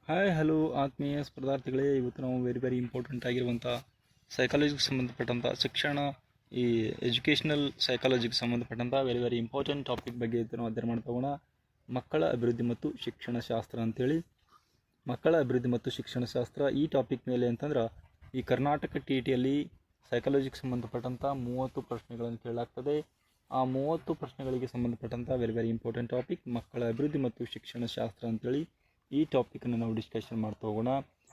Hi hello ಆತ್ಮೀಯ ಸ್ಪರ್ಧಾರ್ಥಿಗಳೇ, ಇವತ್ತು ನಾವು ವೆರಿ ಇಂಪಾರ್ಟೆಂಟ್ ಆಗಿರುವಂಥ ಸೈಕಾಲಜಿಗೆ ಸಂಬಂಧಪಟ್ಟಂಥ ಶಿಕ್ಷಣ, ಈ ಎಜುಕೇಷನಲ್ ಸೈಕಾಲಜಿಗೆ ಸಂಬಂಧಪಟ್ಟಂಥ ವೆರಿ ಇಂಪಾರ್ಟೆಂಟ್ ಟಾಪಿಕ್ ಬಗ್ಗೆ ನಾವು ಅಧ್ಯಯನ ಮಾಡ್ತಾ ಹೋಗೋಣ. ಮಕ್ಕಳ ಅಭಿವೃದ್ಧಿ ಮತ್ತು ಶಿಕ್ಷಣ ಶಾಸ್ತ್ರ ಅಂತೇಳಿ. ಮಕ್ಕಳ ಅಭಿವೃದ್ಧಿ ಮತ್ತು ಶಿಕ್ಷಣ ಶಾಸ್ತ್ರ ಈ ಟಾಪಿಕ್ ಮೇಲೆ ಅಂತಂದ್ರೆ ಈ ಕರ್ನಾಟಕ TETಯಲ್ಲಿ ಸೈಕಾಲಜಿಗೆ ಸಂಬಂಧಪಟ್ಟಂಥ 30 ಪ್ರಶ್ನೆಗಳನ್ನು ಕೇಳಲಾಗ್ತದೆ. ಆ 30 ಪ್ರಶ್ನೆಗಳಿಗೆ ಸಂಬಂಧಪಟ್ಟಂಥ ವೆರಿ ಇಂಪಾರ್ಟೆಂಟ್ ಟಾಪಿಕ್ ಮಕ್ಕಳ ಅಭಿವೃದ್ಧಿ ಮತ್ತು ಶಿಕ್ಷಣ ಶಾಸ್ತ್ರ ಅಂತೇಳಿ. ಈ ಟಾಪಿಕನ್ನು ನಾವು ಡಿಸ್ಕಷನ್ ಮಾಡ್ತಾ ಹೋಗೋಣ.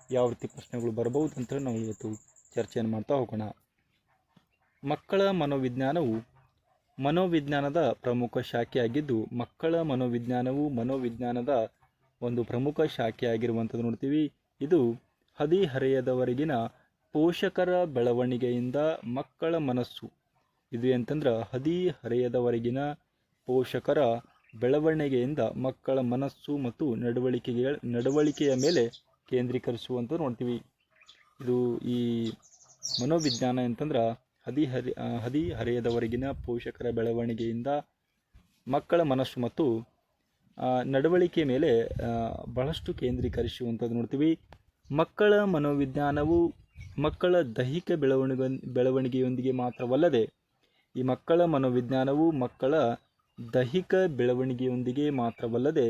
ಯಾವ ರೀತಿ ಪ್ರಶ್ನೆಗಳು ಬರಬಹುದು ಅಂತೇಳಿ ನಾವು ಇವತ್ತು ಚರ್ಚೆಯನ್ನು ಮಾಡ್ತಾ ಹೋಗೋಣ. ಮಕ್ಕಳ ಮನೋವಿಜ್ಞಾನವು ಮನೋವಿಜ್ಞಾನದ ಪ್ರಮುಖ ಶಾಖೆಯಾಗಿದ್ದು, ಮಕ್ಕಳ ಮನೋವಿಜ್ಞಾನದ ಒಂದು ಪ್ರಮುಖ ಶಾಖೆಯಾಗಿರುವಂಥದ್ದು ನೋಡ್ತೀವಿ. ಇದು ಹದಿಹರೆಯದವರೆಗಿನ ಪೋಷಕರ ಬೆಳವಣಿಗೆಯಿಂದ ಮಕ್ಕಳ ಮನಸ್ಸು, ಇದು ಅಂತಂದ್ರೆ ಹದಿಹರೆಯದವರೆಗಿನ ಪೋಷಕರ ಬೆಳವಣಿಗೆಯಿಂದ ಮಕ್ಕಳ ಮನಸ್ಸು ಮತ್ತು ನಡವಳಿಕೆಯ ಮೇಲೆ ಕೇಂದ್ರೀಕರಿಸುವಂತ ನೋಡ್ತೀವಿ. ಇದು ಈ ಮನೋವಿಜ್ಞಾನ ಅಂತಂದ್ರೆ ಹದಿಹರೆಯದವರೆಗಿನ ಪೋಷಕರ ಬೆಳವಣಿಗೆಯಿಂದ ಮಕ್ಕಳ ಮನಸ್ಸು ಮತ್ತು ನಡವಳಿಕೆಯ ಮೇಲೆ ಬಹಳಷ್ಟು ಕೇಂದ್ರೀಕರಿಸುವಂಥದ್ದು ನೋಡ್ತೀವಿ. ಮಕ್ಕಳ ಮನೋವಿಜ್ಞಾನವು ಮಕ್ಕಳ ದೈಹಿಕ ಬೆಳವಣಿಗೆಯೊಂದಿಗೆ ಮಾತ್ರವಲ್ಲದೆ, ಈ ಮಕ್ಕಳ ಮನೋವಿಜ್ಞಾನವು ಮಕ್ಕಳ ದೈಹಿಕ ಬೆಳವಣಿಗೆಯೊಂದಿಗೆ ಮಾತ್ರವಲ್ಲದೆ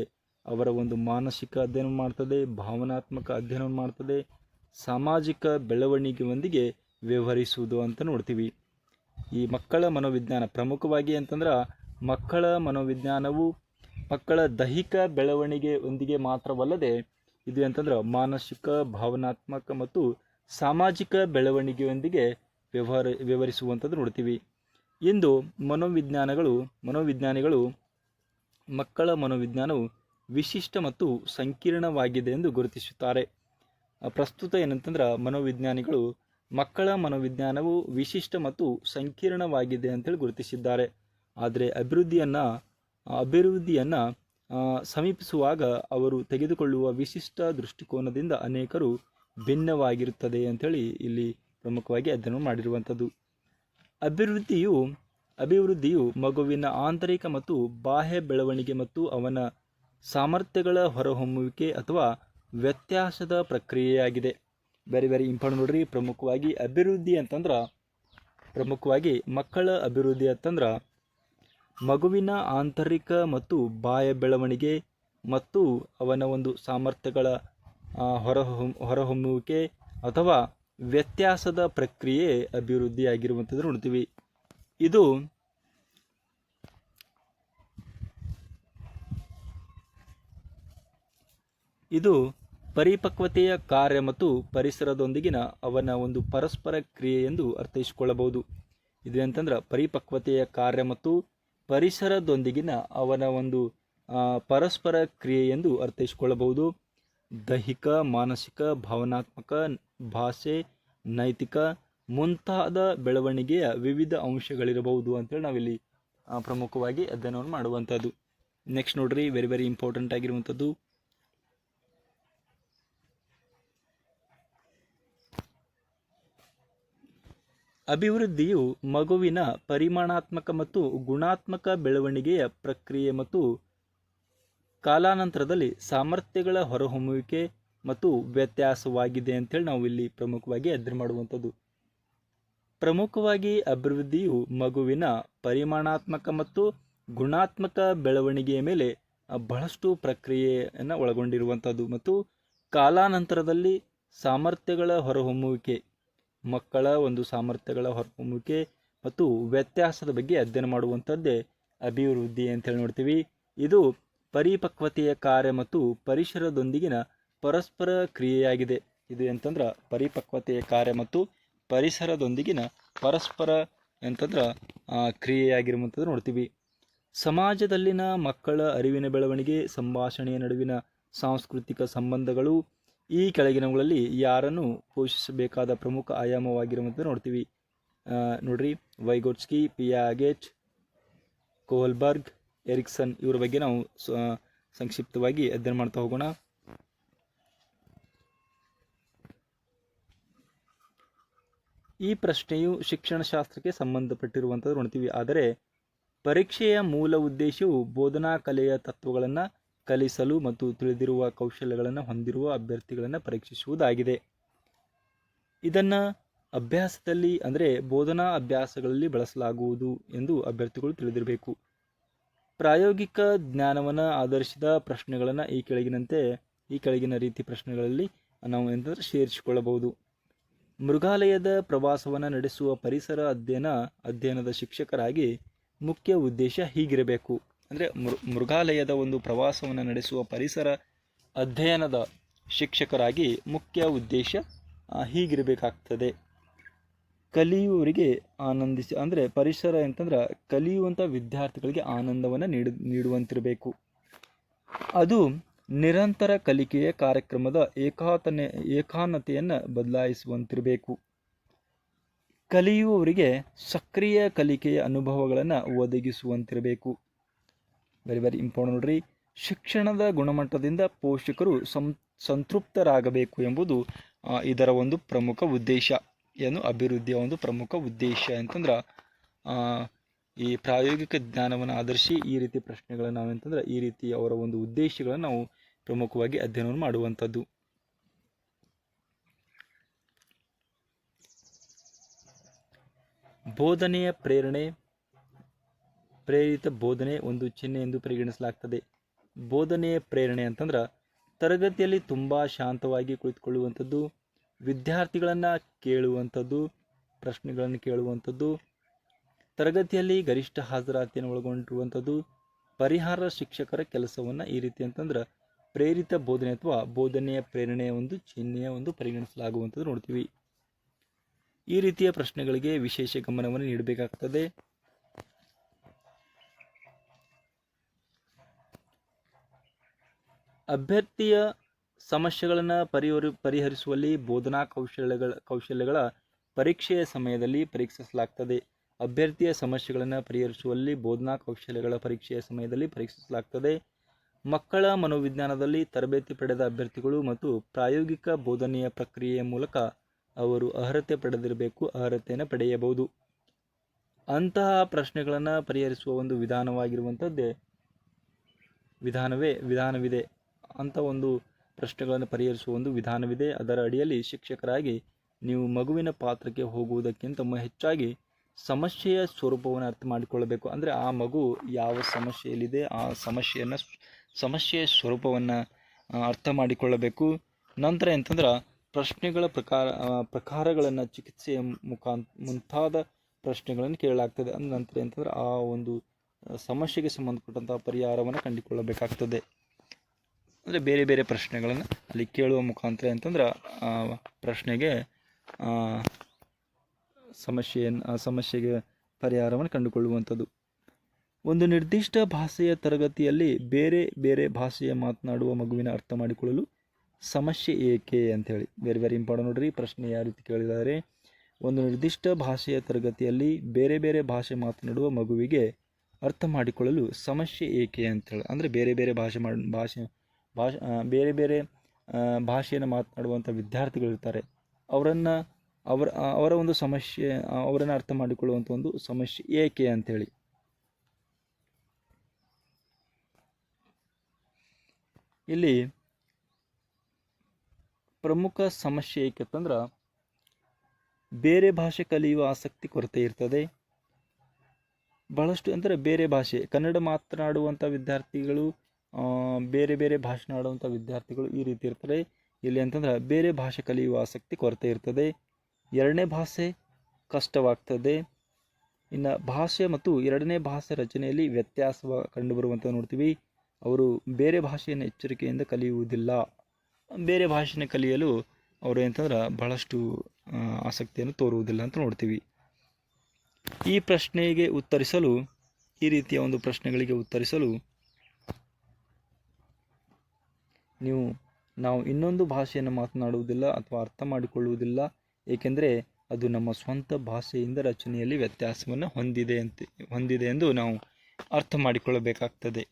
ಅವರ ಒಂದು ಮಾನಸಿಕ ಅಧ್ಯಯನ ಮಾಡ್ತದೆ, ಭಾವನಾತ್ಮಕ ಅಧ್ಯಯನ ಮಾಡ್ತದೆ, ಸಾಮಾಜಿಕ ಬೆಳವಣಿಗೆಯೊಂದಿಗೆ ವ್ಯವಹರಿಸುವುದು ಅಂತ ನೋಡ್ತೀವಿ. ಈ ಮಕ್ಕಳ ಮನೋವಿಜ್ಞಾನ ಪ್ರಮುಖವಾಗಿ ಅಂತಂದ್ರೆ ಮಕ್ಕಳ ಮನೋವಿಜ್ಞಾನವು ಮಕ್ಕಳ ದೈಹಿಕ ಬೆಳವಣಿಗೆಯೊಂದಿಗೆ ಮಾತ್ರವಲ್ಲದೆ ಇದು ಅಂತಂದ್ರೆ ಮಾನಸಿಕ, ಭಾವನಾತ್ಮಕ ಮತ್ತು ಸಾಮಾಜಿಕ ಬೆಳವಣಿಗೆಯೊಂದಿಗೆ ವ್ಯವಹರಿಸುವಂಥದ್ದು ನೋಡ್ತೀವಿ. ಇಂದು ಮನೋವಿಜ್ಞಾನಿಗಳು ಮಕ್ಕಳ ಮನೋವಿಜ್ಞಾನವು ವಿಶಿಷ್ಟ ಮತ್ತು ಸಂಕೀರ್ಣವಾಗಿದೆ ಎಂದು ಗುರುತಿಸುತ್ತಾರೆ. ಪ್ರಸ್ತುತ ಏನಂತಂದ್ರೆ ಮನೋವಿಜ್ಞಾನಿಗಳು ಮಕ್ಕಳ ಮನೋವಿಜ್ಞಾನವು ವಿಶಿಷ್ಟ ಮತ್ತು ಸಂಕೀರ್ಣವಾಗಿದೆ ಅಂತೇಳಿ ಗುರುತಿಸಿದ್ದಾರೆ. ಆದರೆ ಅಭಿವೃದ್ಧಿಯನ್ನು ಸಮೀಪಿಸುವಾಗ ಅವರು ತೆಗೆದುಕೊಳ್ಳುವ ವಿಶಿಷ್ಟ ದೃಷ್ಟಿಕೋನದಿಂದ ಅನೇಕರು ಭಿನ್ನವಾಗಿರುತ್ತದೆ ಅಂತೇಳಿ ಇಲ್ಲಿ ಪ್ರಮುಖವಾಗಿ ಅಧ್ಯಯನ ಮಾಡಿರುವಂಥದ್ದು. ಅಭಿವೃದ್ಧಿಯು ಮಗುವಿನ ಆಂತರಿಕ ಮತ್ತು ಬಾಹ್ಯ ಬೆಳವಣಿಗೆ ಮತ್ತು ಅವನ ಸಾಮರ್ಥ್ಯಗಳ ಹೊರಹೊಮ್ಮುವಿಕೆ ಅಥವಾ ವ್ಯತ್ಯಾಸದ ಪ್ರಕ್ರಿಯೆಯಾಗಿದೆ. ವೆರಿ ಇಂಪಾರ್ಟೆಂಟ್ ನೋಡ್ರಿ. ಪ್ರಮುಖವಾಗಿ ಅಭಿವೃದ್ಧಿ ಅಂತಂದ್ರೆ ಮಕ್ಕಳ ಅಭಿವೃದ್ಧಿ ಅಂತಂದ್ರೆ ಮಗುವಿನ ಆಂತರಿಕ ಮತ್ತು ಬಾಹ್ಯ ಬೆಳವಣಿಗೆ ಮತ್ತು ಅವನ ಒಂದು ಸಾಮರ್ಥ್ಯಗಳ ಹೊರಹೊಮ್ಮುವಿಕೆ ಅಥವಾ ವ್ಯತ್ಯಾಸದ ಪ್ರಕ್ರಿಯೆ ಅಭಿವೃದ್ಧಿ ಆಗಿರುವಂಥದ್ದು ನೋಡ್ತೀವಿ. ಇದು ಪರಿಪಕ್ವತೆಯ ಕಾರ್ಯ ಮತ್ತು ಪರಿಸರದೊಂದಿಗಿನ ಅವನ ಒಂದು ಪರಸ್ಪರ ಕ್ರಿಯೆ ಎಂದು ಅರ್ಥೈಸಿಕೊಳ್ಳಬಹುದು. ಇದು ಅಂತಂದ್ರೆ ಪರಿಪಕ್ವತೆಯ ಕಾರ್ಯ ಮತ್ತು ಪರಿಸರದೊಂದಿಗಿನ ಅವನ ಒಂದು ಪರಸ್ಪರ ಕ್ರಿಯೆ ಎಂದು ಅರ್ಥೈಸಿಕೊಳ್ಳಬಹುದು. ದೈಹಿಕ, ಮಾನಸಿಕ, ಭಾವನಾತ್ಮಕ, ಭಾಷೆ, ನೈತಿಕ ಮುಂತಾದ ಬೆಳವಣಿಗೆಯ ವಿವಿಧ ಅಂಶಗಳಿರಬಹುದು ಅಂತೇಳಿ ನಾವಿಲ್ಲಿ ಪ್ರಮುಖವಾಗಿ ಅಧ್ಯಯನವನ್ನು ಮಾಡುವಂಥದ್ದು. ನೆಕ್ಸ್ಟ್ ನೋಡ್ರಿ, ವೆರಿ ಇಂಪಾರ್ಟೆಂಟ್ ಆಗಿರುವಂಥದ್ದು ಅಭಿವೃದ್ಧಿಯು ಮಗುವಿನ ಪರಿಮಾಣಾತ್ಮಕ ಮತ್ತು ಗುಣಾತ್ಮಕ ಬೆಳವಣಿಗೆಯ ಪ್ರಕ್ರಿಯೆ ಮತ್ತು ಕಾಲಾನಂತರದಲ್ಲಿ ಸಾಮರ್ಥ್ಯಗಳ ಹೊರಹೊಮ್ಮುವಿಕೆ ಮತ್ತು ವ್ಯತ್ಯಾಸವಾಗಿದೆ ಅಂತೇಳಿ ನಾವು ಇಲ್ಲಿ ಪ್ರಮುಖವಾಗಿ ಅಧ್ಯಯನ ಮಾಡುವಂಥದ್ದು. ಪ್ರಮುಖವಾಗಿ ಅಭಿವೃದ್ಧಿಯು ಮಗುವಿನ ಪರಿಮಾಣಾತ್ಮಕ ಮತ್ತು ಗುಣಾತ್ಮಕ ಬೆಳವಣಿಗೆಯ ಮೇಲೆ ಬಹಳಷ್ಟು ಪ್ರಕ್ರಿಯೆಯನ್ನು ಒಳಗೊಂಡಿರುವಂಥದ್ದು ಮತ್ತು ಕಾಲಾನಂತರದಲ್ಲಿ ಸಾಮರ್ಥ್ಯಗಳ ಹೊರಹೊಮ್ಮುವಿಕೆ, ಮಕ್ಕಳ ಒಂದು ಸಾಮರ್ಥ್ಯಗಳ ಹೊರಹೊಮ್ಮುವಿಕೆ ಮತ್ತು ವ್ಯತ್ಯಾಸದ ಬಗ್ಗೆ ಅಧ್ಯಯನ ಮಾಡುವಂಥದ್ದೇ ಅಭಿವೃದ್ಧಿ ಅಂತೇಳಿ ನೋಡ್ತೀವಿ. ಇದು ಪರಿಪಕ್ವತೆಯ ಕಾರ್ಯ ಮತ್ತು ಪರಿಸರದೊಂದಿಗಿನ ಪರಸ್ಪರ ಕ್ರಿಯೆಯಾಗಿದೆ. ಇದು ಅಂತಂದ್ರೆ ಪರಿಪಕ್ವತೆಯ ಕಾರ್ಯ ಮತ್ತು ಪರಿಸರದೊಂದಿಗಿನ ಪರಸ್ಪರ ಅಂತಂದ್ರೆ ಕ್ರಿಯೆಯಾಗಿರುವಂಥದ್ದು ನೋಡ್ತೀವಿ. ಸಮಾಜದಲ್ಲಿನ ಮಕ್ಕಳ ಅರಿವಿನ ಬೆಳವಣಿಗೆ, ಸಂಭಾಷಣೆಯ ನಡುವಿನ ಸಾಂಸ್ಕೃತಿಕ ಸಂಬಂಧಗಳು ಈ ಕೆಳಗಿನವುಗಳಲ್ಲಿ ಯಾರನ್ನು ಪೋಷಿಸಬೇಕಾದ ಪ್ರಮುಖ ಆಯಾಮವಾಗಿರುವಂಥದ್ದು ನೋಡ್ತೀವಿ. ನೋಡ್ರಿ, ವೈಗೋಟ್ಸ್ಕಿ, ಪಿಯಾಗೆಟ್, ಕೋಲ್ಬರ್ಗ್, ಎರಿಕ್ಸನ್ ಇವರ ಬಗ್ಗೆ ನಾವು ಸಂಕ್ಷಿಪ್ತವಾಗಿ ಅಧ್ಯಯನ ಮಾಡ್ತಾ ಹೋಗೋಣ. ಈ ಪ್ರಶ್ನೆಯು ಶಿಕ್ಷಣಶಾಸ್ತ್ರಕ್ಕೆ ಸಂಬಂಧಪಟ್ಟಿರುವಂಥದ್ದು ನೋಡ್ತೀವಿ. ಆದರೆ ಪರೀಕ್ಷೆಯ ಮೂಲ ಉದ್ದೇಶವು ಬೋಧನಾ ಕಲೆಯ ತತ್ವಗಳನ್ನು ಕಲಿಸಲು ಮತ್ತು ತಿಳಿದಿರುವ ಕೌಶಲ್ಯಗಳನ್ನು ಹೊಂದಿರುವ ಅಭ್ಯರ್ಥಿಗಳನ್ನು ಪರೀಕ್ಷಿಸುವುದಾಗಿದೆ. ಇದನ್ನು ಅಭ್ಯಾಸದಲ್ಲಿ ಅಂದರೆ ಬೋಧನಾ ಅಭ್ಯಾಸಗಳಲ್ಲಿ ಬಳಸಲಾಗುವುದು ಎಂದು ಅಭ್ಯರ್ಥಿಗಳು ತಿಳಿದಿರಬೇಕು. ಪ್ರಾಯೋಗಿಕ ಜ್ಞಾನವನ್ನು ಆಧರಿಸಿದ ಪ್ರಶ್ನೆಗಳನ್ನು ಈ ಕೆಳಗಿನ ರೀತಿ ಪ್ರಶ್ನೆಗಳಲ್ಲಿ ನಾವು ಎಂದರೆ ಸೇರಿಸಿಕೊಳ್ಳಬಹುದು. ಮೃಗಾಲಯದ ಪ್ರವಾಸವನ್ನು ನಡೆಸುವ ಪರಿಸರ ಅಧ್ಯಯನದ ಶಿಕ್ಷಕರಾಗಿ ಮುಖ್ಯ ಉದ್ದೇಶ ಹೀಗಿರಬೇಕು. ಅಂದರೆ ಮೃಗಾಲಯದ ಒಂದು ಪ್ರವಾಸವನ್ನು ನಡೆಸುವ ಪರಿಸರ ಅಧ್ಯಯನದ ಶಿಕ್ಷಕರಾಗಿ ಮುಖ್ಯ ಉದ್ದೇಶ ಹೀಗಿರಬೇಕಾಗ್ತದೆ. ಕಲಿಯುವವರಿಗೆ ಆನಂದಿಸಿ ಅಂದರೆ ಪರಿಸರ ಅಂತಂದ್ರೆ ಕಲಿಯುವಂಥ ವಿದ್ಯಾರ್ಥಿಗಳಿಗೆ ಆನಂದವನ್ನು ನೀಡುವಂತಿರಬೇಕು. ಅದು ನಿರಂತರ ಕಲಿಕೆಯ ಕಾರ್ಯಕ್ರಮದ ಏಕಾನತೆಯನ್ನು ಬದಲಾಯಿಸುವಂತಿರಬೇಕು. ಕಲಿಯುವವರಿಗೆ ಸಕ್ರಿಯ ಕಲಿಕೆಯ ಅನುಭವಗಳನ್ನು ಒದಗಿಸುವಂತಿರಬೇಕು. ವೆರಿ ಇಂಪಾರ್ಟೆಂಟ್ ನೋಡ್ರಿ. ಶಿಕ್ಷಣದ ಗುಣಮಟ್ಟದಿಂದ ಪೋಷಕರು ಸಂತೃಪ್ತರಾಗಬೇಕು ಎಂಬುದು ಇದರ ಒಂದು ಪ್ರಮುಖ ಉದ್ದೇಶ. ಏನು ಅಭಿವೃದ್ಧಿಯ ಒಂದು ಪ್ರಮುಖ ಉದ್ದೇಶ ಅಂತಂದ್ರೆ ಈ ಪ್ರಾಯೋಗಿಕ ಜ್ಞಾನವನ್ನು ಆಧರಿಸಿ ಈ ರೀತಿ ಪ್ರಶ್ನೆಗಳನ್ನು ನಾವೆಂತಂದ್ರೆ ಈ ರೀತಿ ಅವರ ಒಂದು ಉದ್ದೇಶಗಳನ್ನು ನಾವು ಪ್ರಮುಖವಾಗಿ ಅಧ್ಯಯನವನ್ನು ಮಾಡುವಂಥದ್ದು. ಬೋಧನೆಯ ಪ್ರೇರಿತ ಬೋಧನೆ ಒಂದು ಚಿಹ್ನೆ ಎಂದು ಪರಿಗಣಿಸಲಾಗ್ತದೆ. ಬೋಧನೆಯ ಪ್ರೇರಣೆ ಅಂತಂದ್ರೆ ತರಗತಿಯಲ್ಲಿ ತುಂಬ ಶಾಂತವಾಗಿ ಕುಳಿತುಕೊಳ್ಳುವಂಥದ್ದು, ವಿದ್ಯಾರ್ಥಿಗಳನ್ನು ಕೇಳುವಂಥದ್ದು, ಪ್ರಶ್ನೆಗಳನ್ನು ಕೇಳುವಂಥದ್ದು, ತರಗತಿಯಲ್ಲಿ ಗರಿಷ್ಠ ಹಾಜರಾತಿಯನ್ನು ಒಳಗೊಂಡಿರುವಂಥದ್ದು, ಪರಿಹಾರ ಶಿಕ್ಷಕರ ಕೆಲಸವನ್ನು ಈ ರೀತಿ ಅಂತಂದ್ರೆ ಪ್ರೇರಿತ ಬೋಧನೆ ಅಥವಾ ಬೋಧನೆಯ ಪ್ರೇರಣೆಯ ಒಂದು ಚಿಹ್ನೆಯ ಒಂದು ಪರಿಗಣಿಸಲಾಗುವಂಥದ್ದು ನೋಡ್ತೀವಿ. ಈ ರೀತಿಯ ಪ್ರಶ್ನೆಗಳಿಗೆ ವಿಶೇಷ ಗಮನವನ್ನು ನೀಡಬೇಕಾಗ್ತದೆ. ಅಭ್ಯರ್ಥಿಯ ಸಮಸ್ಯೆಗಳನ್ನು ಪರಿಹರಿಸುವಲ್ಲಿ ಬೋಧನಾ ಕೌಶಲ್ಯಗಳ ಪರೀಕ್ಷೆಯ ಸಮಯದಲ್ಲಿ ಪರೀಕ್ಷಿಸಲಾಗ್ತದೆ. ಅಭ್ಯರ್ಥಿಯ ಸಮಸ್ಯೆಗಳನ್ನು ಪರಿಹರಿಸುವಲ್ಲಿ ಬೋಧನಾ ಕೌಶಲ್ಯಗಳ ಪರೀಕ್ಷೆಯ ಸಮಯದಲ್ಲಿ ಪರೀಕ್ಷಿಸಲಾಗ್ತದೆ. ಮಕ್ಕಳ ಮನೋವಿಜ್ಞಾನದಲ್ಲಿ ತರಬೇತಿ ಪಡೆದ ಅಭ್ಯರ್ಥಿಗಳು ಮತ್ತು ಪ್ರಾಯೋಗಿಕ ಬೋಧನೆಯ ಪ್ರಕ್ರಿಯೆಯ ಮೂಲಕ ಅವರು ಅರ್ಹತೆಯನ್ನು ಪಡೆಯಬಹುದು. ಅಂತಹ ಪ್ರಶ್ನೆಗಳನ್ನು ಪರಿಹರಿಸುವ ಒಂದು ವಿಧಾನವಿದೆ. ಅಂಥ ಒಂದು ಪ್ರಶ್ನೆಗಳನ್ನು ಪರಿಹರಿಸುವ ಒಂದು ವಿಧಾನವಿದೆ. ಅದರ ಅಡಿಯಲ್ಲಿ ಶಿಕ್ಷಕರಾಗಿ ನೀವು ಮಗುವಿನ ಪಾತ್ರಕ್ಕೆ ಹೋಗುವುದಕ್ಕಿಂತ ಹೆಚ್ಚಾಗಿ ಸಮಸ್ಯೆಯ ಸ್ವರೂಪವನ್ನು ಅರ್ಥ ಮಾಡಿಕೊಳ್ಳಬೇಕು. ಅಂದರೆ ಆ ಮಗು ಯಾವ ಸಮಸ್ಯೆಯಲ್ಲಿದೆ ಆ ಸಮಸ್ಯೆಯ ಸ್ವರೂಪವನ್ನು ಅರ್ಥ ಮಾಡಿಕೊಳ್ಳಬೇಕು. ನಂತರ ಎಂತಂದ್ರೆ ಪ್ರಶ್ನೆಗಳ ಪ್ರಕಾರಗಳನ್ನು ಚಿಕಿತ್ಸೆಯ ಮುಂತಾದ ಪ್ರಶ್ನೆಗಳನ್ನು ಕೇಳಲಾಗ್ತದೆ. ನಂತರ ಎಂತಂದ್ರೆ ಆ ಒಂದು ಸಮಸ್ಯೆಗೆ ಸಂಬಂಧಪಟ್ಟಂತಹ ಪರಿಹಾರವನ್ನು ಕಂಡುಕೊಳ್ಳಬೇಕಾಗ್ತದೆ. ಅಂದರೆ ಬೇರೆ ಬೇರೆ ಪ್ರಶ್ನೆಗಳನ್ನು ಅಲ್ಲಿ ಕೇಳುವ ಮುಖಾಂತರ ಅಂತಂದ್ರೆ ಪ್ರಶ್ನೆಗೆ ಸಮಸ್ಯೆಗೆ ಪರಿಹಾರವನ್ನು ಕಂಡುಕೊಳ್ಳುವಂಥದ್ದು. ಒಂದು ನಿರ್ದಿಷ್ಟ ಭಾಷೆಯ ತರಗತಿಯಲ್ಲಿ ಬೇರೆ ಬೇರೆ ಭಾಷೆಯ ಮಾತನಾಡುವ ಮಗುವಿನ ಅರ್ಥ ಮಾಡಿಕೊಳ್ಳಲು ಸಮಸ್ಯೆ ಏಕೆ ಅಂಥೇಳಿ ವೆರಿ ಇಂಪಾರ್ಟೆಂಟ್ ನೋಡ್ರಿ. ಪ್ರಶ್ನೆ ಯಾವ ರೀತಿ ಕೇಳಿದ್ದಾರೆ, ಒಂದು ನಿರ್ದಿಷ್ಟ ಭಾಷೆಯ ತರಗತಿಯಲ್ಲಿ ಬೇರೆ ಬೇರೆ ಭಾಷೆ ಮಾತನಾಡುವ ಮಗುವಿಗೆ ಅರ್ಥ ಮಾಡಿಕೊಳ್ಳಲು ಸಮಸ್ಯೆ ಏಕೆ ಅಂತೇಳಿ. ಅಂದರೆ ಬೇರೆ ಬೇರೆ ಭಾಷೆಯನ್ನು ಮಾತನಾಡುವಂಥ ವಿದ್ಯಾರ್ಥಿಗಳಿರ್ತಾರೆ. ಅವರ ಒಂದು ಸಮಸ್ಯೆ ಅವರನ್ನು ಅರ್ಥ ಮಾಡಿಕೊಳ್ಳುವಂಥ ಒಂದು ಸಮಸ್ಯೆ ಏಕೆ ಅಂಥೇಳಿ. ಇಲ್ಲಿ ಪ್ರಮುಖ ಸಮಸ್ಯೆ ಏಕೆ ಅಂತಂದ್ರೆ ಬೇರೆ ಭಾಷೆ ಕಲಿಯುವ ಆಸಕ್ತಿ ಕೊರತೆ ಇರ್ತದೆ. ಬಹಳಷ್ಟು ಅಂದರೆ ಬೇರೆ ಭಾಷೆ ಕನ್ನಡ ಮಾತನಾಡುವಂಥ ವಿದ್ಯಾರ್ಥಿಗಳು ಬೇರೆ ಬೇರೆ ಭಾಷೆ ವಿದ್ಯಾರ್ಥಿಗಳು ಈ ರೀತಿ ಇರ್ತಾರೆ. ಇಲ್ಲಿ ಅಂತಂದ್ರೆ ಬೇರೆ ಭಾಷೆ ಕಲಿಯುವ ಆಸಕ್ತಿ ಕೊರತೆ ಇರ್ತದೆ. ಎರಡನೇ ಭಾಷೆ ಕಷ್ಟವಾಗ್ತದೆ. ಇನ್ನು ಭಾಷೆ ಮತ್ತು ಎರಡನೇ ಭಾಷೆ ರಚನೆಯಲ್ಲಿ ವ್ಯತ್ಯಾಸ ಕಂಡುಬರುವಂಥ ನೋಡ್ತೀವಿ. ಅವರು ಬೇರೆ ಭಾಷೆಯನ್ನು ಎಚ್ಚರಿಕೆಯಿಂದ ಕಲಿಯುವುದಿಲ್ಲ. ಬೇರೆ ಭಾಷೆಯನ್ನು ಕಲಿಯಲು ಅವರು ಎಂತಂದ್ರೆ ಬಹಳಷ್ಟು ಆಸಕ್ತಿಯನ್ನು ತೋರುವುದಿಲ್ಲ ಅಂತ ನೋಡ್ತೀವಿ. ಈ ಪ್ರಶ್ನೆಗೆ ಉತ್ತರಿಸಲು ಈ ರೀತಿಯ ಒಂದು ಪ್ರಶ್ನೆಗಳಿಗೆ ಉತ್ತರಿಸಲು ನಾವು ಇನ್ನೊಂದು ಭಾಷೆಯನ್ನು ಮಾತನಾಡುವುದಿಲ್ಲ ಅಥವಾ ಅರ್ಥ ಮಾಡಿಕೊಳ್ಳುವುದಿಲ್ಲ, ಏಕೆಂದರೆ ಅದು ನಮ್ಮ ಸ್ವಂತ ಭಾಷೆಯಿಂದ ರಚನೆಯಲ್ಲಿ ವ್ಯತ್ಯಾಸವನ್ನು ಹೊಂದಿದೆ ಎಂದು ನಾವು ಅರ್ಥ ಮಾಡಿಕೊಳ್ಳಬೇಕಾಗ್ತದೆ.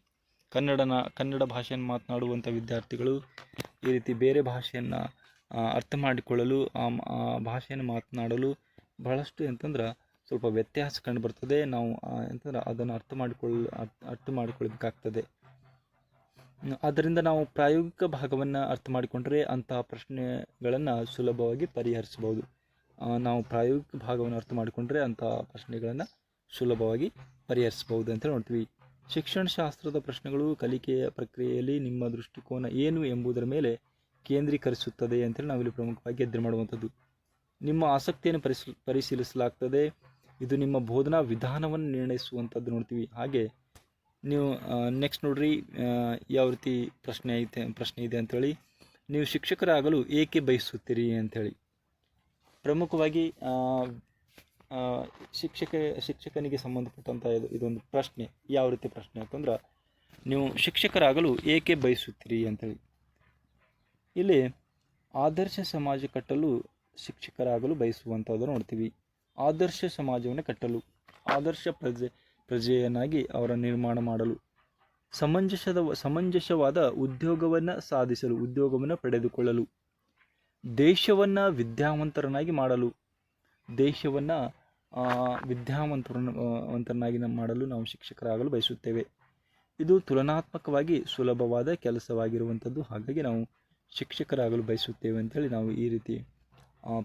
ಕನ್ನಡ ಭಾಷೆಯನ್ನು ಮಾತನಾಡುವಂಥ ವಿದ್ಯಾರ್ಥಿಗಳು ಈ ರೀತಿ ಬೇರೆ ಭಾಷೆಯನ್ನು ಅರ್ಥ ಮಾಡಿಕೊಳ್ಳಲು ಆ ಭಾಷೆಯನ್ನು ಮಾತನಾಡಲು ಬಹಳಷ್ಟು ಅಂತಂದ್ರೆ ಸ್ವಲ್ಪ ವ್ಯತ್ಯಾಸ ಕಂಡು ಬರ್ತದೆ. ನಾವು ಅಂತಂದ್ರೆ ಅದನ್ನು ಅರ್ಥ ಮಾಡಿಕೊಳ್ಳಬೇಕಾಗ್ತದೆ. ಆದ್ದರಿಂದ ನಾವು ಪ್ರಾಯೋಗಿಕ ಭಾಗವನ್ನು ಅರ್ಥ ಮಾಡಿಕೊಂಡ್ರೆ ಅಂತಹ ಪ್ರಶ್ನೆಗಳನ್ನು ಸುಲಭವಾಗಿ ಪರಿಹರಿಸಬಹುದು. ನಾವು ಪ್ರಾಯೋಗಿಕ ಭಾಗವನ್ನು ಅರ್ಥ ಮಾಡಿಕೊಂಡ್ರೆ ಅಂತಹ ಪ್ರಶ್ನೆಗಳನ್ನು ಸುಲಭವಾಗಿ ಪರಿಹರಿಸಬಹುದು ಅಂತ ನೋಡ್ತೀವಿ. ಶಿಕ್ಷಣಶಾಸ್ತ್ರದ ಪ್ರಶ್ನೆಗಳು ಕಲಿಕೆಯ ಪ್ರಕ್ರಿಯೆಯಲ್ಲಿ ನಿಮ್ಮ ದೃಷ್ಟಿಕೋನ ಏನು ಎಂಬುದರ ಮೇಲೆ ಕೇಂದ್ರೀಕರಿಸುತ್ತದೆ ಅಂತೇಳಿ ನಾವಿಲ್ಲಿ ಪ್ರಮುಖವಾಗಿ ಅಧ್ಯಯನ ಮಾಡುವಂಥದ್ದು. ನಿಮ್ಮ ಆಸಕ್ತಿಯನ್ನು ಪರಿಶೀಲಿಸಲಾಗ್ತದೆ. ಇದು ನಿಮ್ಮ ಬೋಧನಾ ವಿಧಾನವನ್ನು ನಿರ್ಣಯಿಸುವಂಥದ್ದು ನೋಡ್ತೀವಿ. ಹಾಗೆ ನೀವು ನೆಕ್ಸ್ಟ್ ನೋಡ್ರಿ, ಯಾವ ರೀತಿ ಪ್ರಶ್ನೆ ಇದೆ ಅಂಥೇಳಿ, ನೀವು ಶಿಕ್ಷಕರಾಗಲು ಏಕೆ ಬಯಸುತ್ತೀರಿ ಅಂಥೇಳಿ. ಪ್ರಮುಖವಾಗಿ ಶಿಕ್ಷಕನಿಗೆ ಸಂಬಂಧಪಟ್ಟಂಥ ಇದೊಂದು ಪ್ರಶ್ನೆ. ಯಾವ ರೀತಿ ಪ್ರಶ್ನೆ ಅಂತಂದ್ರೆ, ನೀವು ಶಿಕ್ಷಕರಾಗಲು ಏಕೆ ಬಯಸುತ್ತೀರಿ ಅಂಥೇಳಿ. ಇಲ್ಲಿ ಆದರ್ಶ ಸಮಾಜ ಕಟ್ಟಲು ಶಿಕ್ಷಕರಾಗಲು ಬಯಸುವಂಥದ್ದು ನೋಡ್ತೀವಿ. ಆದರ್ಶ ಸಮಾಜವನ್ನು ಕಟ್ಟಲು, ಆದರ್ಶ ಪ್ರಜೆಯನ್ನಾಗಿ ಅವರ ನಿರ್ಮಾಣ ಮಾಡಲು, ಸಮಂಜಸವಾದ ಉದ್ಯೋಗವನ್ನು ಸಾಧಿಸಲು, ಉದ್ಯೋಗವನ್ನು ಪಡೆದುಕೊಳ್ಳಲು, ದೇಶವನ್ನು ವಿದ್ಯಾವಂತರನ್ನಾಗಿ ಮಾಡಲು, ದೇಶವನ್ನು ವಿದ್ಯಾವಂತರನ್ನಾಗಿ ಮಾಡಲು ನಾವು ಶಿಕ್ಷಕರಾಗಲು ಬಯಸುತ್ತೇವೆ. ಇದು ತುಲನಾತ್ಮಕವಾಗಿ ಸುಲಭವಾದ ಕೆಲಸವಾಗಿರುವಂಥದ್ದು. ಹಾಗಾಗಿ ನಾವು ಶಿಕ್ಷಕರಾಗಲು ಬಯಸುತ್ತೇವೆ ಅಂತೇಳಿ ನಾವು ಈ ರೀತಿ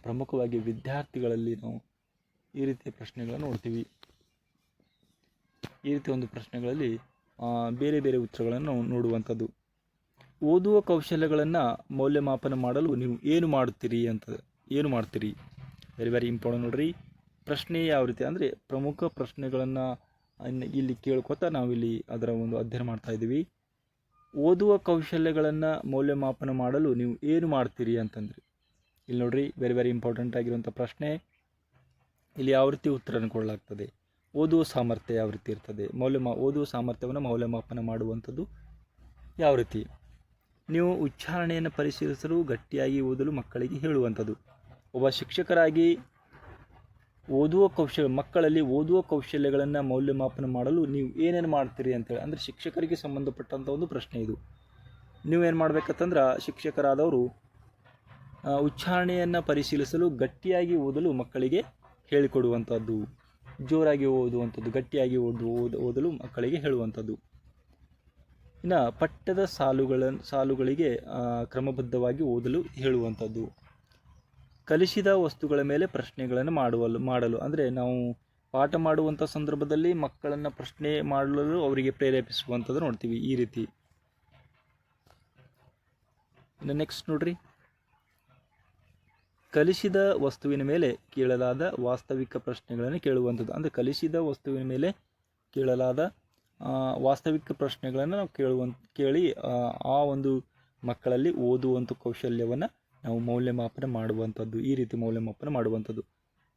ಪ್ರಮುಖವಾಗಿ ವಿದ್ಯಾರ್ಥಿಗಳಲ್ಲಿ ನಾವು ಈ ರೀತಿಯ ಪ್ರಶ್ನೆಗಳನ್ನು ನೋಡ್ತೀವಿ. ಈ ರೀತಿಯ ಒಂದು ಪ್ರಶ್ನೆಗಳಲ್ಲಿ ಬೇರೆ ಬೇರೆ ಉತ್ತರಗಳನ್ನು ನಾವು ನೋಡುವಂಥದ್ದು. ಓದುವ ಕೌಶಲ್ಯಗಳನ್ನು ಮೌಲ್ಯಮಾಪನ ಮಾಡಲು ನೀವು ಏನು ಮಾಡ್ತೀರಿ ವೆರಿ ವೆರಿ ಇಂಪಾರ್ಟೆಂಟ್ ನೋಡ್ರಿ. ಪ್ರಶ್ನೆ ಯಾವ ರೀತಿ ಅಂದರೆ, ಪ್ರಮುಖ ಪ್ರಶ್ನೆಗಳನ್ನು ಇಲ್ಲಿ ಕೇಳ್ಕೊತಾ ನಾವಿಲ್ಲಿ ಅದರ ಒಂದು ಅಧ್ಯಯನ ಮಾಡ್ತಾ ಇದ್ದೀವಿ. ಓದುವ ಕೌಶಲ್ಯಗಳನ್ನು ಮೌಲ್ಯಮಾಪನ ಮಾಡಲು ನೀವು ಏನು ಮಾಡ್ತೀರಿ ಅಂತಂದ್ರಿ. ಇಲ್ಲಿ ನೋಡ್ರಿ, ವೆರಿ ವೆರಿ ಇಂಪಾರ್ಟೆಂಟ್ ಆಗಿರುವಂಥ ಪ್ರಶ್ನೆ. ಇಲ್ಲಿ ಯಾವ ರೀತಿ ಉತ್ತರವನ್ನು ಕೊಡಲಾಗ್ತದೆ, ಓದುವ ಸಾಮರ್ಥ್ಯ ಯಾವ ರೀತಿ ಇರ್ತದೆ, ಓದುವ ಸಾಮರ್ಥ್ಯವನ್ನು ಮೌಲ್ಯಮಾಪನ ಮಾಡುವಂಥದ್ದು ಯಾವ ರೀತಿ. ನೀವು ಉಚ್ಚಾರಣೆಯನ್ನು ಪರಿಶೀಲಿಸಲು ಗಟ್ಟಿಯಾಗಿ ಓದಲು ಮಕ್ಕಳಿಗೆ ಹೇಳುವಂಥದ್ದು. ಒಬ್ಬ ಶಿಕ್ಷಕರಾಗಿ ಮಕ್ಕಳಲ್ಲಿ ಓದುವ ಕೌಶಲ್ಯಗಳನ್ನು ಮೌಲ್ಯಮಾಪನ ಮಾಡಲು ನೀವು ಏನೇನು ಮಾಡ್ತೀರಿ ಅಂತೇಳಿ. ಅಂದರೆ ಶಿಕ್ಷಕರಿಗೆ ಸಂಬಂಧಪಟ್ಟಂಥ ಒಂದು ಪ್ರಶ್ನೆ ಇದು. ನೀವೇನು ಮಾಡಬೇಕಂತಂದ್ರೆ, ಶಿಕ್ಷಕರಾದವರು ಉಚ್ಚಾರಣೆಯನ್ನು ಪರಿಶೀಲಿಸಲು ಗಟ್ಟಿಯಾಗಿ ಓದಲು ಮಕ್ಕಳಿಗೆ ಹೇಳಿಕೊಡುವಂಥದ್ದು, ಜೋರಾಗಿ ಓದುವಂಥದ್ದು, ಗಟ್ಟಿಯಾಗಿ ಓದಲು ಮಕ್ಕಳಿಗೆ ಹೇಳುವಂಥದ್ದು. ಇನ್ನು ಪಠ್ಯದ ಸಾಲುಗಳಿಗೆ ಕ್ರಮಬದ್ಧವಾಗಿ ಓದಲು ಹೇಳುವಂಥದ್ದು. ಕಲಿಸಿದ ವಸ್ತುಗಳ ಮೇಲೆ ಪ್ರಶ್ನೆಗಳನ್ನು ಮಾಡಲು ಅಂದರೆ ನಾವು ಪಾಠ ಮಾಡುವಂಥ ಸಂದರ್ಭದಲ್ಲಿ ಮಕ್ಕಳನ್ನು ಪ್ರಶ್ನೆ ಮಾಡಲು ಅವರಿಗೆ ಪ್ರೇರೇಪಿಸುವಂಥದ್ದು ನೋಡ್ತೀವಿ ಈ ರೀತಿ. ಇನ್ನು ನೆಕ್ಸ್ಟ್ ನೋಡ್ರಿ, ಕಲಿಸಿದ ವಸ್ತುವಿನ ಮೇಲೆ ಕೇಳಲಾದ ವಾಸ್ತವಿಕ ಪ್ರಶ್ನೆಗಳನ್ನು ಕೇಳುವಂಥದ್ದು. ಅಂದರೆ ಕಲಿಸಿದ ವಸ್ತುವಿನ ಮೇಲೆ ಕೇಳಲಾದ ವಾಸ್ತವಿಕ ಪ್ರಶ್ನೆಗಳನ್ನು ನಾವು ಕೇಳಿ ಆ ಒಂದು ಮಕ್ಕಳಲ್ಲಿ ಓದುವಂಥ ಕೌಶಲ್ಯವನ್ನು ನಾವು ಮೌಲ್ಯಮಾಪನ ಮಾಡುವಂಥದ್ದು, ಈ ರೀತಿ ಮೌಲ್ಯಮಾಪನ ಮಾಡುವಂಥದ್ದು.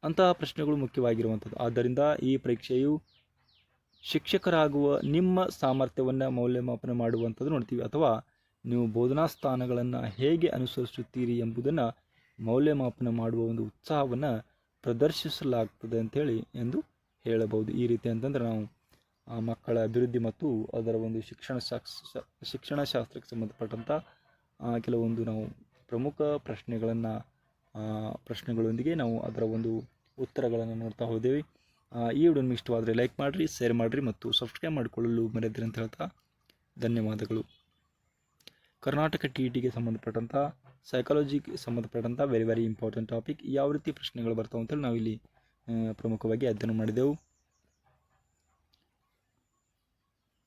ಅಂತಹ ಪ್ರಶ್ನೆಗಳು ಮುಖ್ಯವಾಗಿರುವಂಥದ್ದು. ಆದ್ದರಿಂದ ಈ ಪರೀಕ್ಷೆಯು ಶಿಕ್ಷಕರಾಗುವ ನಿಮ್ಮ ಸಾಮರ್ಥ್ಯವನ್ನು ಮೌಲ್ಯಮಾಪನ ಮಾಡುವಂಥದ್ದು ನೋಡ್ತೀವಿ. ಅಥವಾ ನೀವು ಬೋಧನಾ ಸ್ಥಾನಗಳನ್ನು ಹೇಗೆ ಅನುಸರಿಸುತ್ತೀರಿ ಎಂಬುದನ್ನು ಮೌಲ್ಯಮಾಪನ ಮಾಡುವ ಒಂದು ಉತ್ಸಾಹವನ್ನು ಪ್ರದರ್ಶಿಸಲಾಗ್ತದೆ ಅಂಥೇಳಿ ಎಂದು ಹೇಳಬಹುದು. ಈ ರೀತಿ ಅಂತಂದರೆ ನಾವು ಮಕ್ಕಳ ಅಭಿವೃದ್ಧಿ ಮತ್ತು ಅದರ ಒಂದು ಶಿಕ್ಷಣಶಾಸ್ತ್ರಕ್ಕೆ ಸಂಬಂಧಪಟ್ಟಂಥ ಕೆಲವೊಂದು ನಾವು ಪ್ರಮುಖ ಪ್ರಶ್ನೆಗಳೊಂದಿಗೆ ನಾವು ಅದರ ಒಂದು ಉತ್ತರಗಳನ್ನು ನೋಡ್ತಾ ಹೋದೇವೆ. ಈ ವಿಡಿಯೋ ನಿಮಗೆ ಇಷ್ಟವಾದರೆ ಲೈಕ್ ಮಾಡಿರಿ, ಶೇರ್ ಮಾಡಿರಿ ಮತ್ತು ಸಬ್ಸ್ಕ್ರೈಬ್ ಮಾಡಿಕೊಳ್ಳಲು ಮರೆಯದಿರಿ ಅಂತ ಹೇಳ್ತಾ ಧನ್ಯವಾದಗಳು. ಕರ್ನಾಟಕ TETಗೆ ಸಂಬಂಧಪಟ್ಟಂಥ ಸೈಕಾಲಜಿಗೆ ಸಂಬಂಧಪಟ್ಟಂಥ ವೆರಿ ವೆರಿ ಇಂಪಾರ್ಟೆಂಟ್ ಟಾಪಿಕ್. ಯಾವ ರೀತಿ ಪ್ರಶ್ನೆಗಳು ಬರ್ತಾವೆ ಅಂತೇಳಿ ನಾವಿಲ್ಲಿ ಪ್ರಮುಖವಾಗಿ ಅಧ್ಯಯನ ಮಾಡಿದೆವು.